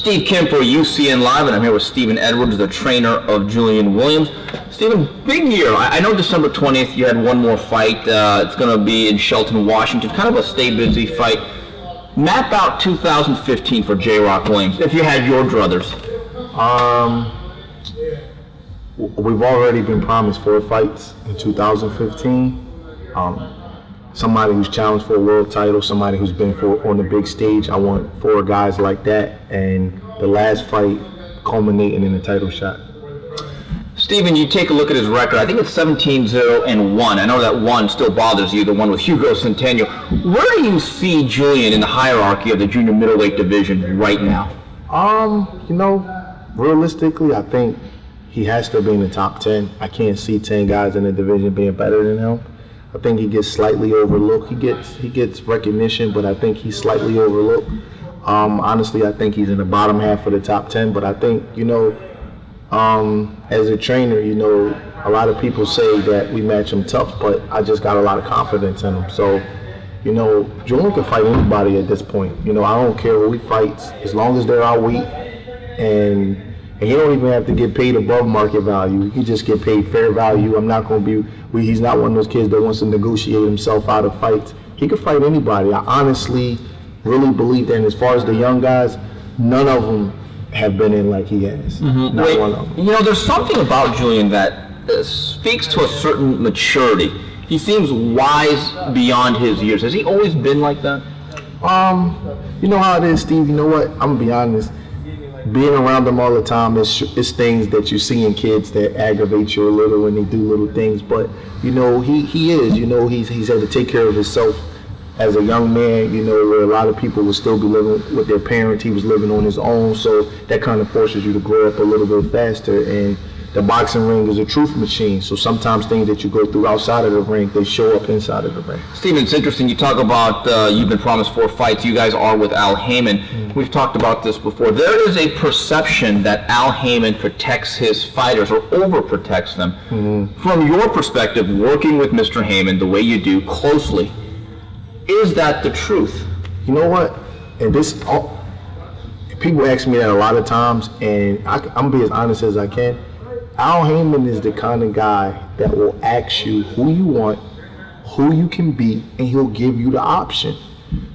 Steve Kim for UCN Live, and I'm here with Stephen Edwards, the trainer of Julian Williams. Stephen, big year. I know December 20th you had one more fight. It's going to be in Shelton, Washington. Kind of a stay busy fight. Map out 2015 for J-Rock Williams, if you had your druthers. We've already been promised 4 fights in 2015. Somebody who's challenged for a world title, somebody who's been on the big stage. I want 4 guys like that, and the last fight culminating in a title shot. Stephen, you take a look at his record. I think it's 17-0-1. I know that one still bothers you, the one with Hugo Centeno. Where do you see Julian in the hierarchy of the junior middleweight division right now? Realistically, I think he has to be in the top 10. I can't see 10 guys in the division being better than him. I think he gets slightly overlooked. He gets recognition, but I think he's slightly overlooked. Honestly, I think he's in the bottom half of the top 10, but I think, as a trainer, a lot of people say that we match him tough, but I just got a lot of confidence in him. So, Julian can fight anybody at this point. I don't care who he fights, as long as they're our weight, and he don't even have to get paid above market value. He can just get paid fair value. He's not one of those kids that wants to negotiate himself out of fights. He could fight anybody. I honestly really believe that, and as far as the young guys, none of them have been in like he has. Mm-hmm. Not one of them. There's something about Julian that speaks to a certain maturity. He seems wise beyond his years. Has he always been like that? You know how it is, Steve. You know what? I'm going to be honest. Being around them all the time is things that you see in kids that aggravate you a little when they do little things. But, he is. He's had to take care of himself as a young man, where a lot of people would still be living with their parents. He was living on his own, so that kind of forces you to grow up a little bit faster. And the boxing ring is a truth machine, so sometimes things that you go through outside of the ring, they show up inside of the ring. Stephen, it's interesting. You talk about you've been promised 4 fights. You guys are with Al Haymon. Mm-hmm. We've talked about this before. There is a perception that Al Haymon protects his fighters or overprotects them. Mm-hmm. From your perspective, working with Mr. Haymon the way you do closely, is that the truth? You know what? And people ask me that a lot of times, and I'm going to be as honest as I can. Al Haymon is the kind of guy that will ask you who you want, who you can beat, and he'll give you the option.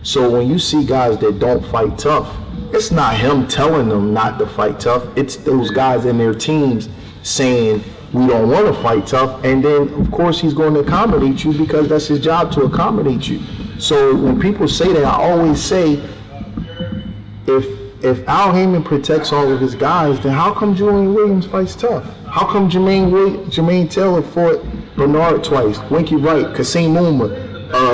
So when you see guys that don't fight tough, it's not him telling them not to fight tough. It's those guys in their teams saying, we don't want to fight tough. And then, of course, he's going to accommodate you because that's his job to accommodate you. So when people say that, I always say, if Al Haymon protects all of his guys, then how come Julian Williams fights tough? How come Jermaine Taylor fought Bernard twice, Winky Wright, Kasim Uma,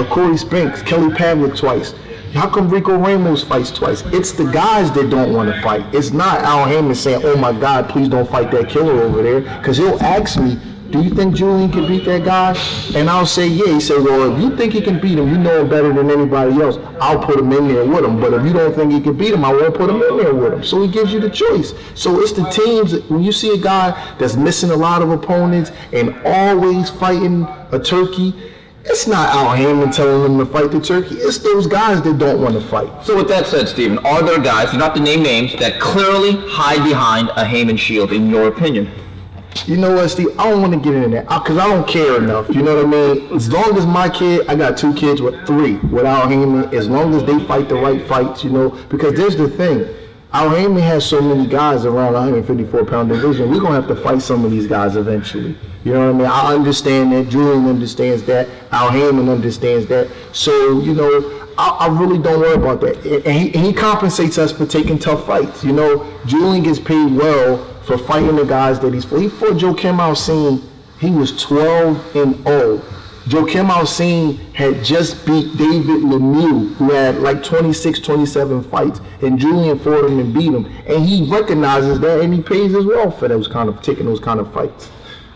Corey Spinks, Kelly Pavlik twice? How come Rico Ramos fights twice? It's the guys that don't want to fight. It's not Al Haymon saying, oh my God, please don't fight that killer over there. Because he'll ask me, do you think Julian can beat that guy? And I'll say, yeah. He said, well, if you think he can beat him, you know him better than anybody else. I'll put him in there with him. But if you don't think he can beat him, I won't put him in there with him. So he gives you the choice. So it's the teams, when you see a guy that's missing a lot of opponents and always fighting a turkey, it's not Al Haymon telling them to fight the turkey. It's those guys that don't want to fight. So with that said, Stephen, are there guys, you don't have to name names, that clearly hide behind a Haymon shield, in your opinion? You know what, Steve? I don't want to get into that because I don't care enough. You know what I mean? As long as my kid, I got 2 kids with 3 with Al Haymon, as long as they fight the right fights, because there's the thing. Al Haymon has so many guys around the 154-pound division. We're going to have to fight some of these guys eventually. You know what I mean? I understand that. Julian understands that. Al Haymon understands that. So, I really don't worry about that. And he compensates us for taking tough fights. Julian gets paid well for fighting the guys that he's fought. He fought Joakim Alcine. He was 12-0. Joakim Alcine had just beat David Lemieux, who had like 26, 27 fights, and Julian fought him and beat him. And he recognizes that, and he pays as well for taking those kind of fights.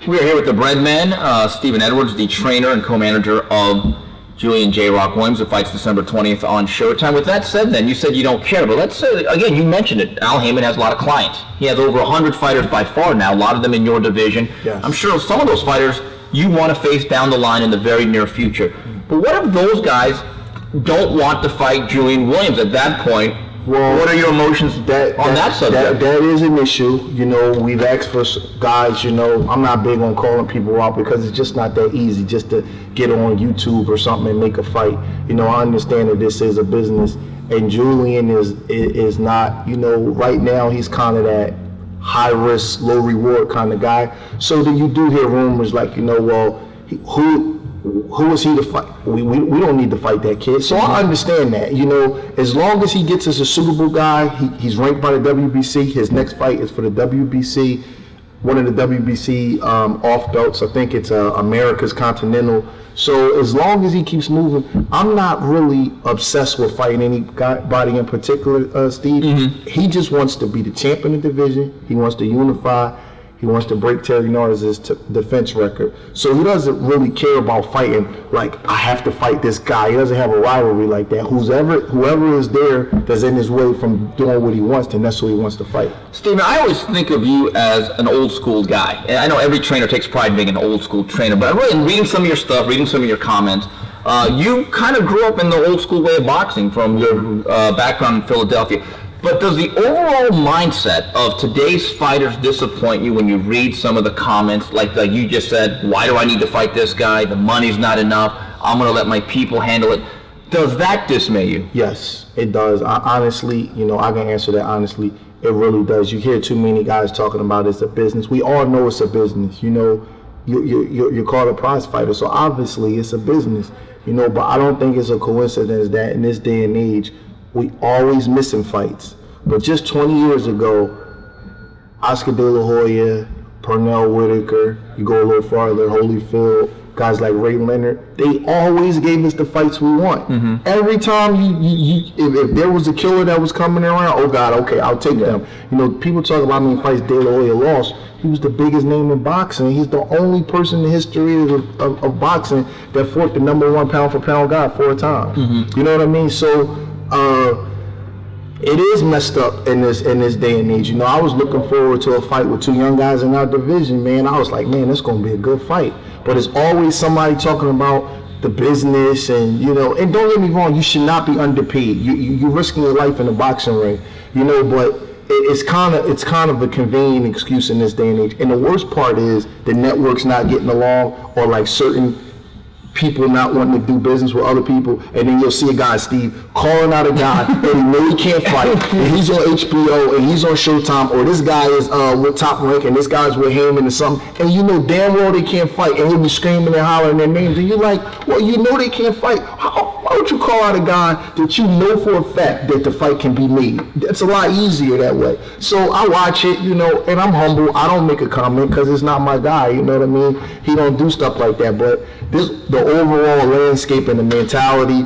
We are here with the bread man, Stephen Edwards, the trainer and co-manager of Julian J-Rock Williams, who fights December 20th on Showtime. With that said, then, you said you don't care, but let's say, again, you mentioned it, Al Haymon has a lot of clients. He has over 100 fighters by far now, a lot of them in your division. Yes. I'm sure some of those fighters you want to face down the line in the very near future. But what if those guys don't want to fight Julian Williams? At that point, Well, what are your emotions on that subject? That is an issue. You know, we've asked for guys, you know, I'm not big on calling people out because it's just not that easy just to get on YouTube or something and make a fight. You know, I understand that this is a business, and Julian is not, you know, right now he's kind of that high risk, low reward kind of guy. So then you do hear rumors like, you know, well, who is he to fight? We don't need to fight that kid. So I understand that, you know, as long as he gets us a suitable guy, he's ranked by the WBC. His next fight is for the WBC, one of the WBC off belts. I think it's America's Continental. So as long as he keeps moving, I'm not really obsessed with fighting anybody in particular, Steve. Mm-hmm. He just wants to be the champion of the division. He wants to unify. He wants to break Terry Norris's defense record. So he doesn't really care about fighting, like, I have to fight this guy. He doesn't have a rivalry like that. Whoever is there that's in his way from doing what he wants to, that's who he wants to fight. Steven, I always think of you as an old school guy. And I know every trainer takes pride in being an old school trainer, but in reading some of your stuff, reading some of your comments, you kind of grew up in the old school way of boxing from your background in Philadelphia. But does the overall mindset of today's fighters disappoint you when you read some of the comments, like you just said, why do I need to fight this guy? The money's not enough. I'm going to let my people handle it. Does that dismay you? Yes, it does. Honestly, you know, I can answer that honestly. It really does. You hear too many guys talking about it's a business. We all know it's a business. You know, you're called a prize fighter, so obviously it's a business. You know, but I don't think it's a coincidence that in this day and age, we always missing fights. But just 20 years ago, Oscar De La Hoya, Pernell Whitaker, you go a little farther, Holyfield, guys like Ray Leonard, they always gave us the fights we want. Mm-hmm. Every time if there was a killer that was coming around, oh God, okay, I'll take them. You know, people talk about how many fights De La Hoya lost. He was the biggest name in boxing. He's the only person in the history of boxing that fought the #1 pound for pound guy 4 times. Mm-hmm. You know what I mean? So, it is messed up in this day and age. You know, I was looking forward to a fight with 2 young guys in our division, man. I was like, man, it's going to be a good fight. But it's always somebody talking about the business and, you know, and don't get me wrong, you should not be underpaid. You're risking your life in a boxing ring, you know, but it's kind of a convenient excuse in this day and age. And the worst part is the network's not getting along, or like certain people not wanting to do business with other people, and then you'll see a guy, Steve, calling out a guy that he know he can't fight, and he's on HBO, and he's on Showtime, or this guy is with Top Rank, and this guy's with Haymon or something, and you know damn well they can't fight, and he'll be screaming and hollering their names, and you're like, well, you know they can't fight. Why would you call out a guy that you know for a fact that the fight can be made? It's a lot easier that way. So I watch it, you know, and I'm humble. I don't make a comment because it's not my guy, you know what I mean? He don't do stuff like that, but the overall landscape and the mentality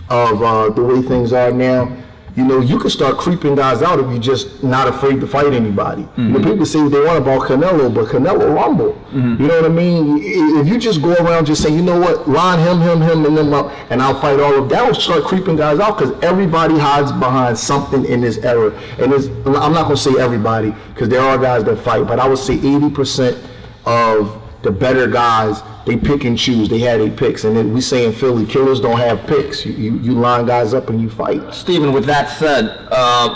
of the way things are now, you know, you can start creeping guys out if you're just not afraid to fight anybody. Mm-hmm. You know, people say what they want about Canelo, but Canelo rumble. Mm-hmm. You know what I mean? If you just go around just saying, you know what, line him, and them up, and I'll fight all of that, will start creeping guys out because everybody hides behind something in this era. And I'm not going to say everybody because there are guys that fight, but I would say 80% of the better guys, they pick and choose. They had 8 picks, and then we say in Philly, killers don't have picks. You line guys up and you fight. Steven, with that said,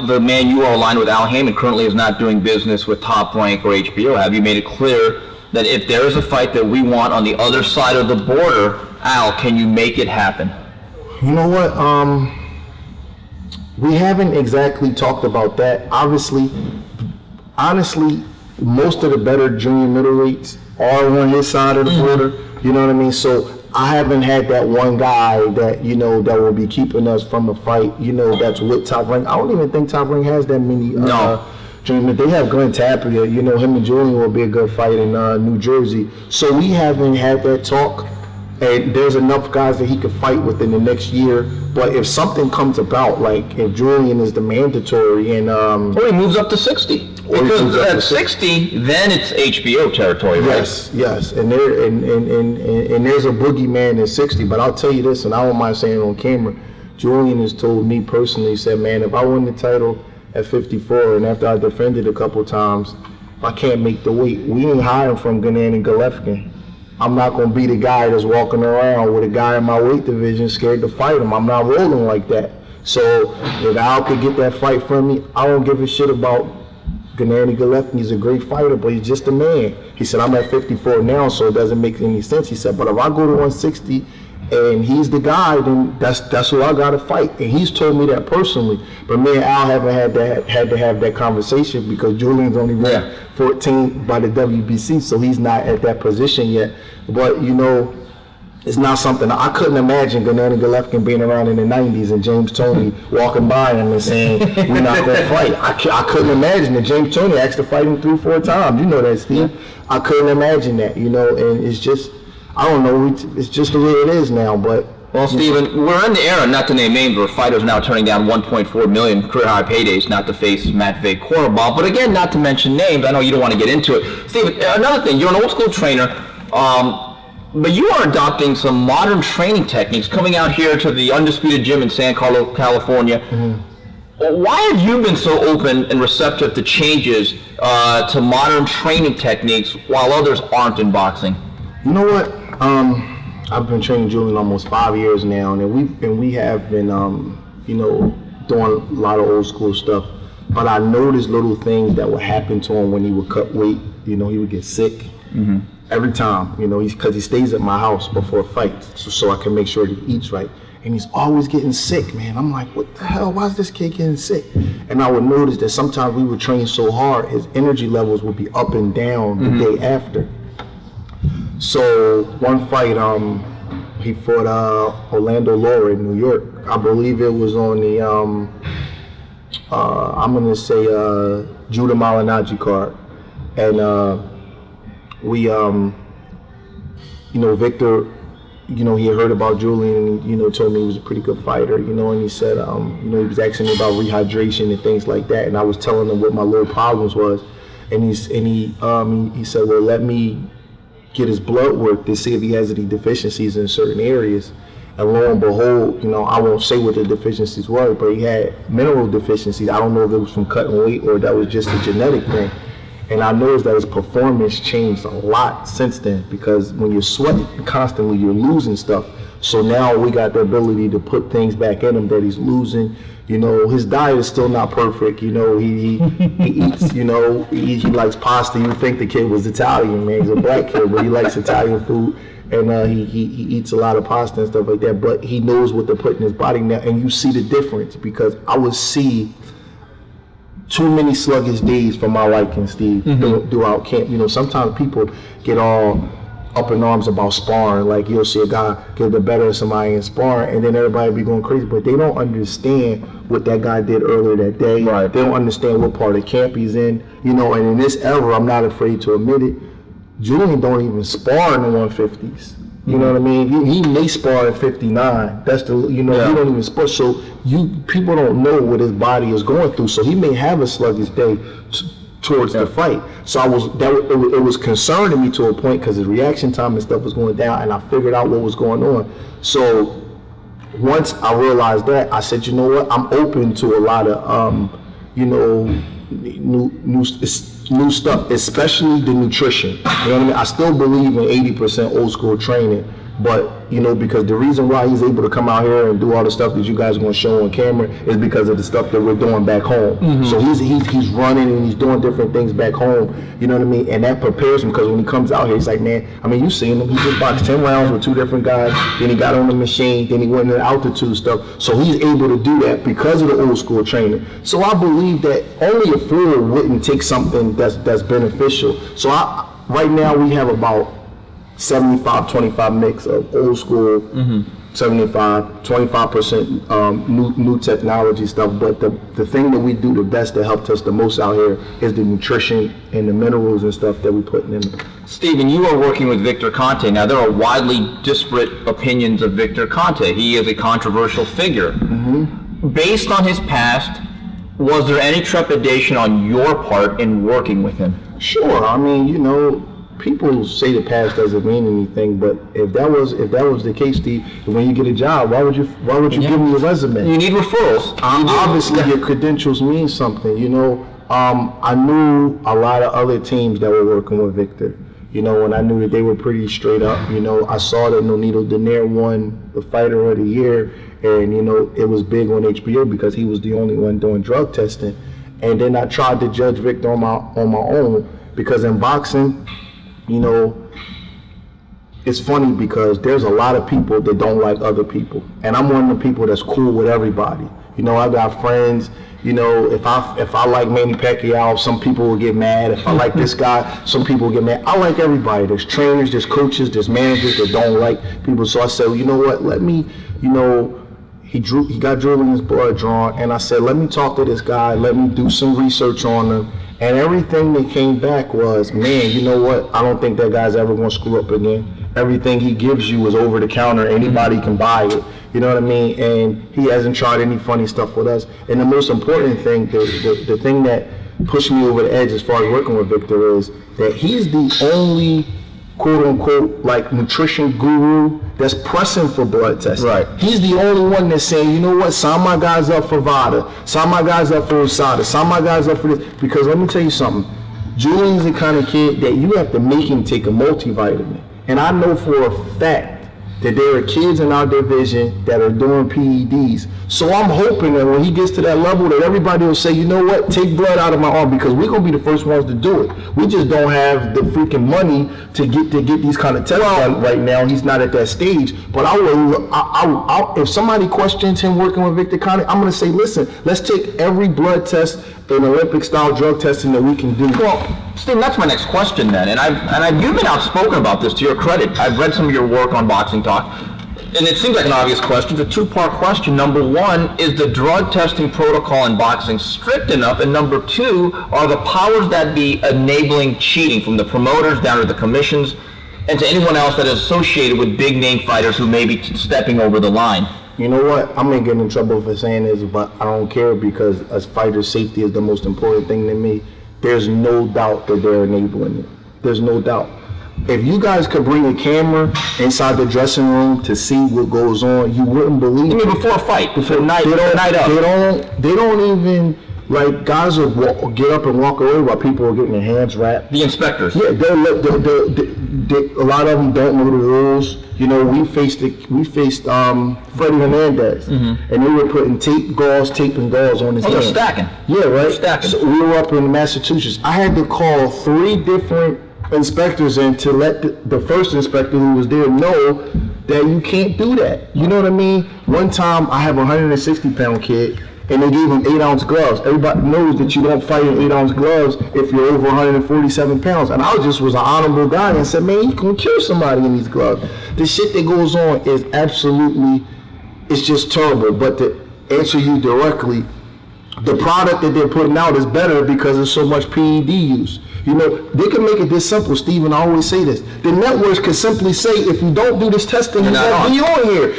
the man you are aligned with, Al Haymon, currently is not doing business with Top Rank or HBO. Have you made it clear that if there is a fight that we want on the other side of the border, Al, can you make it happen? You know what? We haven't exactly talked about that. Honestly, most of the better junior middleweights are on his side of the border, you know what I mean? So I haven't had that one guy that, you know, that will be keeping us from a fight, you know, that's with Top Rank. I don't even think Top Rank has that many junior. They have Glenn Tapia, you know, him and Julian will be a good fight in New Jersey. So we haven't had that talk, and there's enough guys that he could fight within the next year. But if something comes about, like if Julian is the mandatory and or he moves up to 60. Because at 60, then it's HBO territory, right? Yes, and there's a boogeyman at 60. But I'll tell you this, and I don't mind saying it on camera. Julian has told me personally, he said, man, if I win the title at 54, and after I defended a couple times, if I can't make the weight, we ain't hiding from Ghanaian and Golovkin. I'm not going to be the guy that's walking around with a guy in my weight division scared to fight him. I'm not rolling like that. So if Al could get that fight from me, I don't give a shit about Gennady Golovkin. He's a great fighter, but he's just a man. He said, I'm at 54 now, so it doesn't make any sense. He said, but if I go to 160 and he's the guy, then that's who I got to fight. And he's told me that personally. But me and Al haven't had to have that conversation because Julian's only ranked 14 by the WBC, so he's not at that position yet. But, you know, it's not something I couldn't imagine Gennady Golovkin being around in the 90s and James Toney walking by him and saying, we're not going to fight. I couldn't imagine that. James Toney asked to fight him 3-4 times. You know that, Steve. I couldn't imagine that, you know, and it's just, I don't know, it's just the way it is now. But well, Steven, we're in the era, not to name names, where fighters now turning down $1.4 million career-high paydays not to face Matvey Korobov. But again, not to mention names, I know you don't want to get into it. Steven, another thing, you're an old-school trainer, but you are adopting some modern training techniques coming out here to the Undisputed gym in San Carlos, California. Why have you been so open and receptive to changes to modern training techniques while others aren't in boxing? You know what? I've been training Julian almost 5 years now, and we have been, you know, doing a lot of old school stuff. But I noticed little things that would happen to him when he would cut weight. You know, he would get sick every time. You know, because he stays at my house before fights, so I can make sure that he eats right. And he's always getting sick, man. I'm like, what the hell? Why is this kid getting sick? And I would notice that sometimes we would train so hard, his energy levels would be up and down the day after. So one fight, he fought Orlando Lara in New York. I believe it was on the, I'm gonna say Judah Malinaji card. And we, you know, Victor, you know, he had heard about Julian and he, you know, told me he was a pretty good fighter, you know, and he said, you know, he was asking me about rehydration and things like that. And I was telling him what my little problems was. And he said, well, let me get his blood work to see if he has any deficiencies in certain areas. And lo and behold, you know, I won't say what the deficiencies were, but he had mineral deficiencies. I don't know if it was from cutting weight or that was just a genetic thing. And I noticed that his performance changed a lot since then, because when you're sweating constantly, you're losing stuff. So now we got the ability to put things back in him that he's losing. You know, his diet is still not perfect. You know, he eats, you know, he likes pasta. You think the kid was Italian, man. He's a black kid, but he likes Italian food. And he eats a lot of pasta and stuff like that. But he knows what to put in his body now. And you see the difference, because I would see too many sluggish days for my liking, Steve, throughout camp. You know, sometimes people get all up in arms about sparring. Like, you'll see a guy get the better of somebody in sparring, and then everybody be going crazy, but they don't understand what that guy did earlier that day. Right. They don't understand what part of camp he's in. You know, and in this era, I'm not afraid to admit it, Julian don't even spar in the 150s. You know what I mean? He may spar at 59. That's the, you know, he don't even spar. So people don't know what his body is going through. So he may have a sluggish day towards the fight. So it was concerning me to a point, because his reaction time and stuff was going down, and I figured out what was going on. So once I realized that, I said, you know what? I'm open to a lot of you know, new stuff, especially the nutrition. You know what I mean? I still believe in 80% old school training, but, you know, because the reason why he's able to come out here and do all the stuff that you guys are going to show on camera is because of the stuff that we're doing back home. So he's running and he's doing different things back home, you know what I mean? And that prepares him, because when he comes out here, he's like, man, I mean, you've seen him. He just boxed 10 rounds with 2 different guys, then he got on the machine, then he went into the altitude stuff. So he's able to do that because of the old school training. So I believe that only a fool wouldn't take something that's beneficial. So right now we have about 75-25 mix of old school, 25% new technology stuff. But the thing that we do the best that helped us the most out here is the nutrition and the minerals and stuff that we put in. Steven, you are working with Victor Conte. Now, there are widely disparate opinions of Victor Conte. He is a controversial figure. Based on his past, was there any trepidation on your part in working with him? Sure. I mean, you know, people say the past doesn't mean anything, but if that was the case, Steve, when you get a job, why would you give me a resume? You need referrals. Obviously, your credentials mean something. You know, I knew a lot of other teams that were working with Victor. You know, and I knew that they were pretty straight up. You know, I saw that Nonito Donaire won the Fighter of the Year, and you know, it was big on HBO because he was the only one doing drug testing. And then I tried to judge Victor on my own, because in boxing, you know, it's funny because there's a lot of people that don't like other people, and I'm one of the people that's cool with everybody. You know, I got friends. You know, if I like Manny Pacquiao, some people will get mad. If I like this guy, some people will get mad. I like everybody. There's trainers, there's coaches, there's managers that don't like people. So I said, well, you know what? Let me, you know, he got Julian's blood drawn, and I said, let me talk to this guy. Let me do some research on him. And everything that came back was, man, you know what? I don't think that guy's ever gonna screw up again. Everything he gives you is over the counter. Anybody can buy it. You know what I mean? And he hasn't tried any funny stuff with us. And the most important thing, the thing that pushed me over the edge as far as working with Victor is that he's the only quote unquote like nutrition guru that's pressing for blood testing. Right. He's the only one that's saying, you know what, sign my guys up for VADA, sign my guys up for USADA, sign my guys up for this. Because let me tell you something, Julian's the kind of kid that you have to make him take a multivitamin. And I know for a fact that there are kids in our division that are doing PEDs. So I'm hoping that when he gets to that level that everybody will say, you know what, take blood out of my arm, because we're gonna be the first ones to do it. We just don't have the freaking money to get these kind of tests done right now. He's not at that stage. But I if somebody questions him working with Victor Conte, I'm gonna say, listen, let's take every blood test and Olympic style drug testing that we can do. Well, Steve, that's my next question then, and you've been outspoken about this, to your credit. I've read some of your work on Boxing Talk, and it seems like an obvious question. It's a two-part question. Number one, is the drug testing protocol in boxing strict enough? And number two, are the powers that be enabling cheating, from the promoters down to the commissions and to anyone else that is associated with big-name fighters who may be stepping over the line? You know what? I'm gonna get in trouble for saying this, but I don't care, because as fighters, safety is the most important thing to me. There's no doubt that they're enabling it. There's no doubt. If you guys could bring a camera inside the dressing room to see what goes on, you wouldn't believe. I mean, before a fight, before night up. They don't even, like, guys will get up and walk away while people are getting their hands wrapped. The inspectors. Yeah, a lot of them don't know the rules. You know, we faced Freddie Hernandez, and they were putting tape and gauze on his hand. They're stacking. Yeah, right. They're stacking. So we were up in Massachusetts. I had to call 3 different inspectors in to let the first inspector who was there know that you can't do that. You know what I mean? One time I have a 160-pound kid, and they gave him 8-ounce gloves. Everybody knows that you don't fight in 8-ounce gloves if you're over 147 pounds. And I just was an honorable guy and said, man, you can kill somebody in these gloves. The shit that goes on is absolutely, it's just terrible. But to answer you directly, the product that they're putting out is better because there's so much PED use. You know, they can make it this simple, Stephen. I always say this. The networks can simply say, if you don't do this testing, you won't be on here.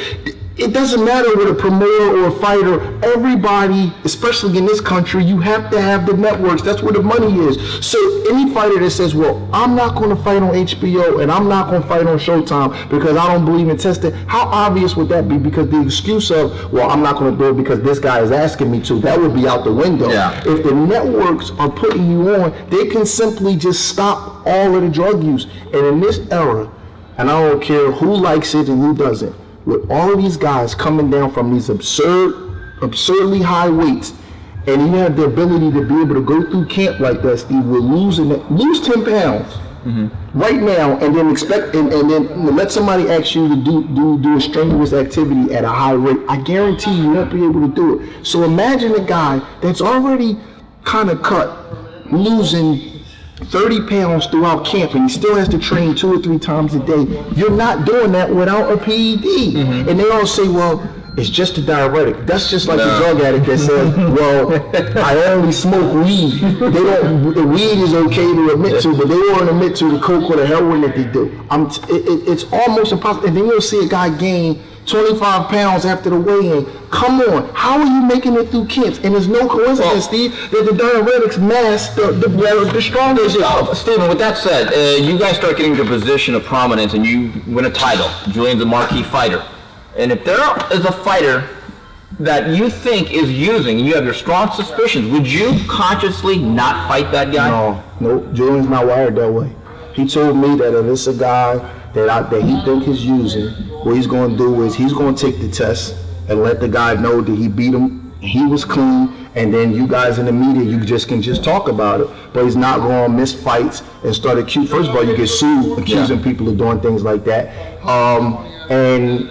It doesn't matter with a promoter or a fighter. Everybody, especially in this country, you have to have the networks. That's where the money is. So any fighter that says, well, I'm not going to fight on HBO and I'm not going to fight on Showtime because I don't believe in testing, how obvious would that be? Because the excuse of, well, I'm not going to do it because this guy is asking me to, that would be out the window. Yeah. If the networks are putting you on, they can simply just stop all of the drug use. And in this era, and I don't care who likes it and who doesn't, with all of these guys coming down from these absurdly high weights, and you have the ability to be able to go through camp like that, Steve, with lose 10 pounds right now, and then and then let somebody ask you to do a strenuous activity at a high rate. I guarantee you won't be able to do it. So imagine a guy that's already kind of cut, losing 30 pounds throughout camp, and he still has to train 2 or 3 times a day. You're not doing that without a PED. And they all say, well, it's just a diuretic. That's just like the drug addict that says, well, I only smoke weed. The weed is okay to admit to, but they won't admit to the coke or the heroin that they do. It's almost impossible. And then you'll see a guy gain 25 pounds after the weigh-in. Come on, how are you making it through camps? And there's no coincidence, Steve, that the diuretics mask the strongest. Stephen, with that said, you guys start getting to a position of prominence and you win a title. Julian's a marquee fighter. And if there is a fighter that you think is using, and you have your strong suspicions, would you consciously not fight that guy? No, Julian's not wired that way. He told me that if it's a guy that he think is using, what he's going to do is he's going to take the test and let the guy know that he beat him, he was clean, and then you guys in the media, you can talk about it. But he's not going to miss fights and start accusing. First of all, you get sued accusing people of doing things like that. And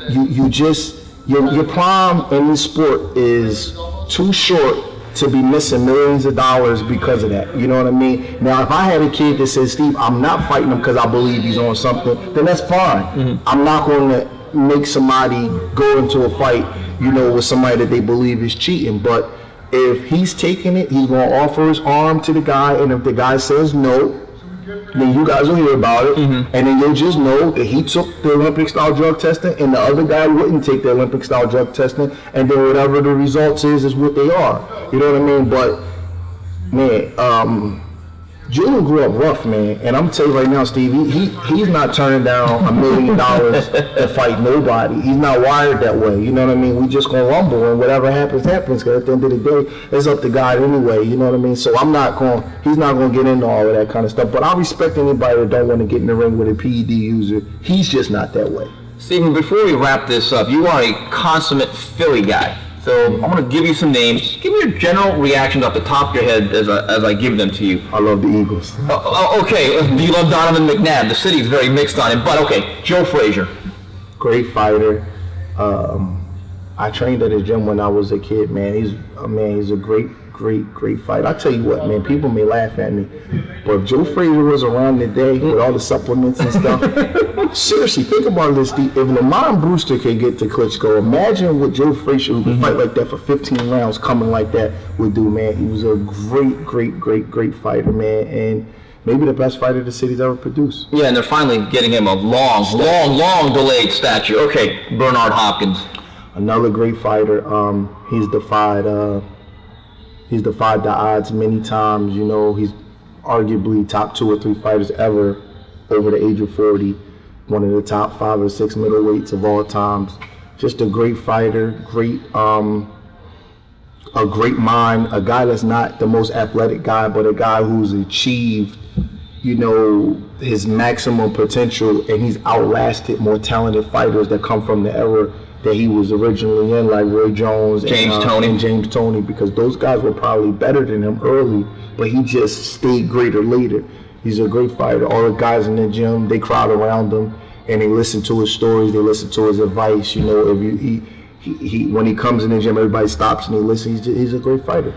your prime in this sport is too short to be missing millions of dollars because of that. You know what I mean? Now, if I had a kid that says, Steve, I'm not fighting him because I believe he's on something, then that's fine. Mm-hmm. I'm not going to make somebody go into a fight, with somebody that they believe is cheating. But if he's taking it, he's going to offer his arm to the guy, and if the guy says no, then you guys will hear about it, and then you'll just know that he took the Olympic-style drug testing, and the other guy wouldn't take the Olympic-style drug testing, and then whatever the results is what they are. You know what I mean? But, man, Julian grew up rough, man, and I'm telling you right now, Steve, he's not turning down $1 million to fight nobody. He's not wired that way, you know what I mean? We just gonna rumble, and whatever happens, because at the end of the day, it's up to God anyway, you know what I mean? So he's not gonna get into all of that kind of stuff, but I respect anybody that don't want to get in the ring with a PED user. He's just not that way. Stephen, before we wrap this up, you are a consummate Philly guy. So I'm going to give you some names. Just give me your general reactions off the top of your head as I give them to you. I love the Eagles. Okay. Do you love Donovan McNabb? The city's very mixed on him. But okay, Joe Frazier. Great fighter. I trained at his gym when I was a kid, man. He's a great fighter. I tell you what, man, people may laugh at me, but if Joe Frazier was around today with all the supplements and stuff, seriously, think about this. If Lamont Brewster could get to Klitschko, imagine what Joe Frazier, who could fight like that for 15 rounds, coming like that, would do, man. He was a great fighter, man, and maybe the best fighter the city's ever produced. Yeah, and they're finally getting him a long delayed statue. Okay, Bernard Hopkins. Another great fighter. He's defied the odds many times. He's arguably top 2 or 3 fighters ever over the age of 40. One of the top 5 or 6 middleweights of all times. Just a great fighter, a great mind, a guy that's not the most athletic guy, but a guy who's achieved, his maximum potential, and he's outlasted more talented fighters that come from the era that he was originally in, like Roy Jones and James Toney, because those guys were probably better than him early, but he just stayed greater later. He's a great fighter. All the guys in the gym, they crowd around him and they listen to his stories, they listen to his advice. When he comes in the gym, everybody stops and he listens. He's a great fighter.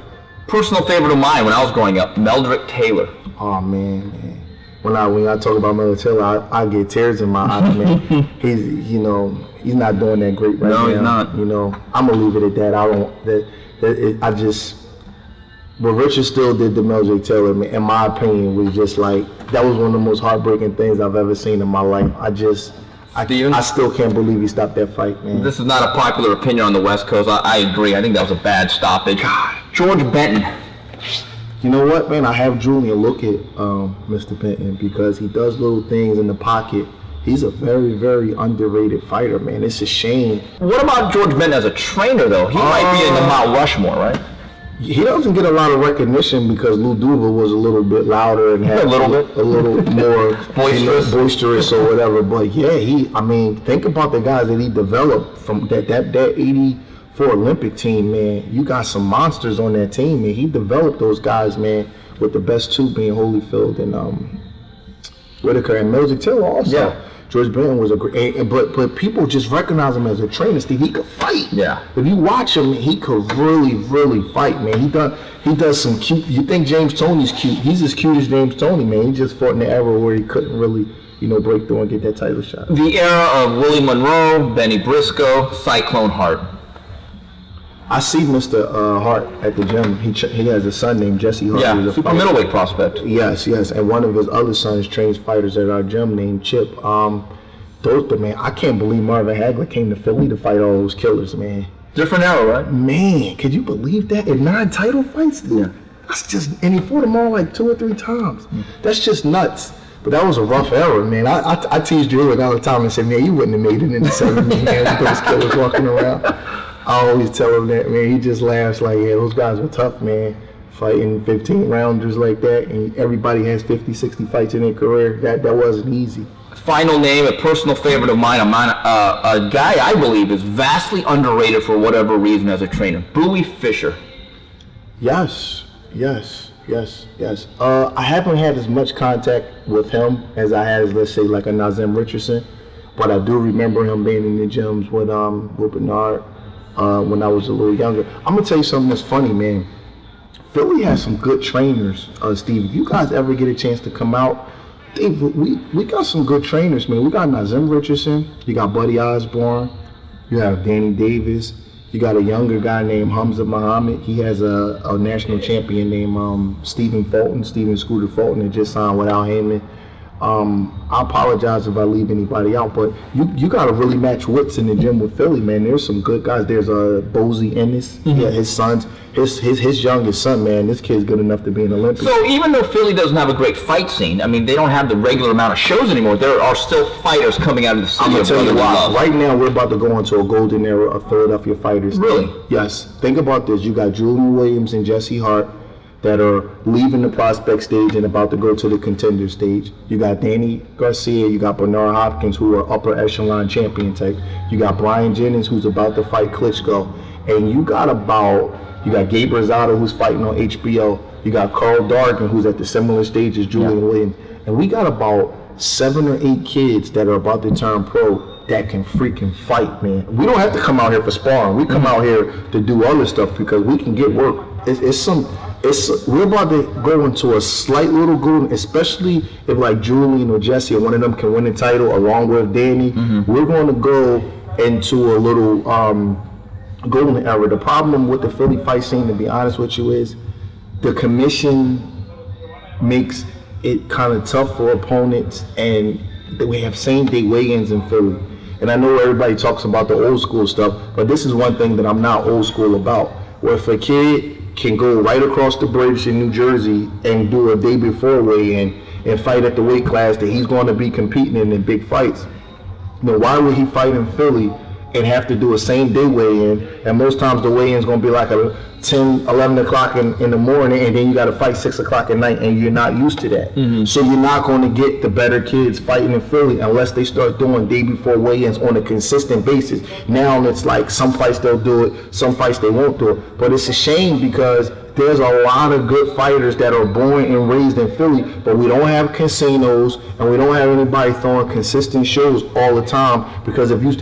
Personal favorite of mine when I was growing up, Meldrick Taylor. Oh man. When I talk about Meldrick Taylor, I get tears in my eyes, man. He's not doing that great right now. No, he's not. I'm gonna leave it at that. What Richard Steele did to Meldrick Taylor, man, in my opinion, was just like, that was one of the most heartbreaking things I've ever seen in my life. I still can't believe he stopped that fight, man. This is not a popular opinion on the West Coast. I agree. I think that was a bad stoppage. George Benton. You know what, man? I have Julian look at Mr. Benton because he does little things in the pocket. He's a very, very underrated fighter, man. It's a shame. What about George Benton as a trainer, though? He might be in the Mount Rushmore, right? He doesn't get a lot of recognition because Lou Duva was a little bit louder and had a little more boisterous or whatever. But yeah, think about the guys that he developed from that 84 Olympic team, man. You got some monsters on that team, man. He developed those guys, man, with the best 2 being Holyfield and Whitaker and Meldrick Taylor also. Yeah. George Benton was a great, but people just recognize him as a trainer, Steve. He could fight. Yeah. If you watch him, he could really fight, man. He does some cute. You think James Toney's cute? He's as cute as James Toney, man. He just fought in the era where he couldn't really, break through and get that title shot. The era of Willie Monroe, Benny Briscoe, Cyclone Hart. I see Mr. Hart at the gym. He has a son named Jesse Hart. Yeah, super middleweight prospect. Yes. And one of his other sons trains fighters at our gym named Chip. Man, I can't believe Marvin Hagler came to Philly to fight all those killers, man. Different era, right? Man, could you believe that? In 9 title fights, dude? Yeah. That's just, and he fought them all like 2 or 3 times. That's just nuts. But that was a rough era, man. I teased Julian all the time and said, man, you wouldn't have made it in the 70s, man, with those killers walking around. I always tell him that, man. He just laughs like, yeah, those guys were tough, man. Fighting 15 rounders like that, and everybody has 50, 60 fights in their career. That wasn't easy. Final name, a personal favorite of mine, a guy I believe is vastly underrated for whatever reason as a trainer, Bowie Fischer. Yes. I haven't had as much contact with him as I had, let's say, like a Nazem Richardson, but I do remember him being in the gyms with Bernard when I was a little younger. I'm gonna tell you something that's funny, man. Philly has some good trainers, Steve. If you guys ever get a chance to come out, we got some good trainers, man. We got Nazem Richardson, you got Buddy Osborne, you have Danny Davis, you got a younger guy named Hamza Muhammad. He has a national champion named Stephen Scooter Fulton, that just signed with Al Haymon. I apologize if I leave anybody out, but you got to really match wits in the gym with Philly, man. There's some good guys. There's Bozy Ennis, yeah, his sons, his youngest son, man. This kid's good enough to be an Olympic. So even though Philly doesn't have a great fight scene, I mean, they don't have the regular amount of shows anymore. There are still fighters coming out of the city. I'm gonna of tell you why. love. Right now, we're about to go into a golden era of Philadelphia fighters. Really? Yes. Think about this. You got Julian Williams and Jesse Hart that are leaving the prospect stage and about to go to the contender stage. You got Danny Garcia, you got Bernard Hopkins, who are upper echelon champion type. You got Brian Jennings, who's about to fight Klitschko. And you got Gabe Rosado, who's fighting on HBO. You got Carl Dargan, who's at the similar stage as Julian Williams. And we got about 7 or 8 kids that are about to turn pro that can freaking fight, man. We don't have to come out here for sparring. We come out here to do other stuff because we can get work. We're about to go into a slight little golden, especially if like Julian or Jesse or one of them can win the title along with Danny. We're going to go into a little golden era. The problem with the Philly fight scene, to be honest with you, is the commission makes it kind of tough for opponents, and we have same day weigh-ins in Philly. And I know everybody talks about the old school stuff, but this is one thing that I'm not old school about. Where if a kid can go right across the bridge in New Jersey and do a day before weigh-in and fight at the weight class that he's going to be competing in big fights, why would he fight in Philly and have to do a same day weigh-in? And most times the weigh-in is going to be like a 10, 11 o'clock in the morning, and then you got to fight 6 o'clock at night, and you're not used to that. So you're not going to get the better kids fighting in Philly unless they start doing day before weigh-ins on a consistent basis. Now it's like some fights they'll do it, some fights they won't do it. But it's a shame because there's a lot of good fighters that are born and raised in Philly, but we don't have casinos and we don't have anybody throwing consistent shows all the time. Because if you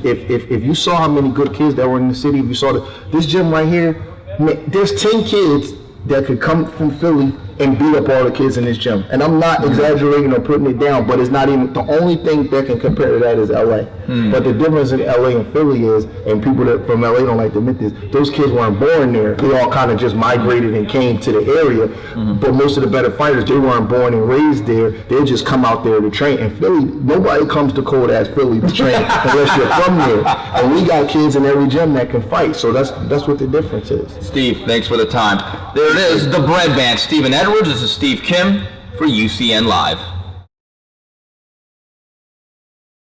saw how many good kids that were in the city, if you saw this gym right here, there's 10 kids that could come from Philly and beat up all the kids in this gym. And I'm not exaggerating or putting it down, but it's not even, the only thing that can compare to that is LA. But the difference in LA and Philly is, and people that from LA don't like to admit this, those kids weren't born there. They all kind of just migrated and came to the area. But most of the better fighters, they weren't born and raised there. They just come out there to train. And Philly, nobody comes to cold ass Philly to train unless you're from there. And we got kids in every gym that can fight. So that's what the difference is. Steve, thanks for the time. There it is, the bread band. Stephen Edwards. This is Steve Kim for UCN Live.